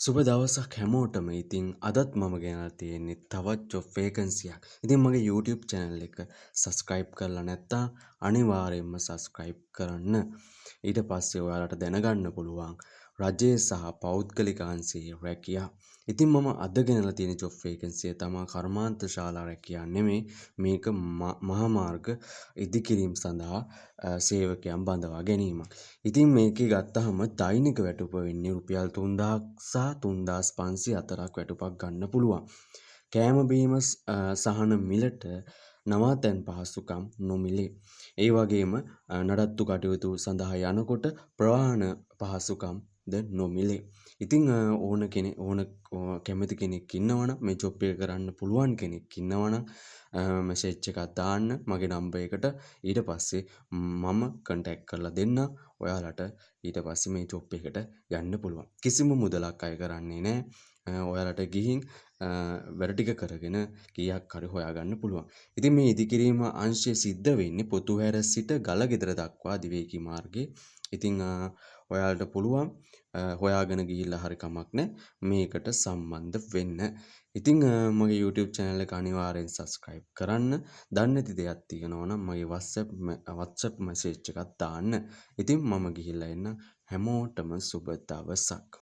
සුබ දවසක් හැමෝටම. ඉතින් අදත් මම ගෙනල්ලා තියෙන්නේ තවත් ජොබ් වේකන්සි එකක්. ඉතින් මගේ YouTube channel එක subscribe කරලා නැත්නම් අනිවාර්යයෙන්ම subscribe කරන්න. ඊට පස්සේ ඔයාලට දැනගන්න පුළුවන් රජයේ සහ පෞද්ගලික අංශයේ රැකියා. ඉතින් මම අද ගෙනල්ලා තියෙන ජොබ් වේකන්සි එක තමයි කර්මාන්ත ශාලා රැකියා නෙමෙයි. මේක මහා මාර්ග ඉදිකිරීම සඳහා සේවකයන් බඳවා ගැනීමක්. ඉතින් මේකේ ගත්තහම දෛනික වැටුප වෙන්නේ රුපියල් 3000ක් සහ 3500 අතරක් වැටුපක් ගන්න පුළුවන්. කෑම බීම සහන මිලට නවාතැන් පහසුකම් නොමිලේ. ඒ වගේම නඩත්තු කටයුතු සඳහා යනකොට ප්‍රවාහන පහසුකම් ද නොමිලේ. ඉතින් ඕන කැමති කෙනෙක් ඉන්නවනම් මේ ජොබ් එක කරන්න පුළුවන් කෙනෙක් ඉන්නවනම් මැසේජ් එකක් දාන්න මගේ නම්බර් එකට. ඊට පස්සේ මම කන්ටැක්ට් කරලා දෙන්නම්. ඔයාලට ඊට පස්සේ මේ ජොබ් එකට යන්න පුළුවන්. කිසිම මුදලක් අය කරන්නේ නැහැ. ඔයාලට ගිහින් වැඩ ටික කරගෙන කීයක් හරි හොයාගන්න පුළුවන්. ඉතින් මේ ඉදිකිරීම අංශය සිද්ධ වෙන්නේ පොතුහැර සිට ගලගෙදර දක්වා දිවේකී මාර්ගයේ. ඉතින් ඔයාලට පුළුවන් හොයාගෙන ගිහිල්ලා හරි කමක් නැහැ මේකට සම්බන්ධ වෙන්න. ඉතින් මගේ YouTube channel එක අනිවාර්යෙන් subscribe කරන්න. දන්නේ නැති දෙයක් තියෙනවා නම් මගේ WhatsApp message එකක් දාන්න. ඉතින් මම ගිහිල්ලා එන්න. හැමෝටම සුබ දවසක්.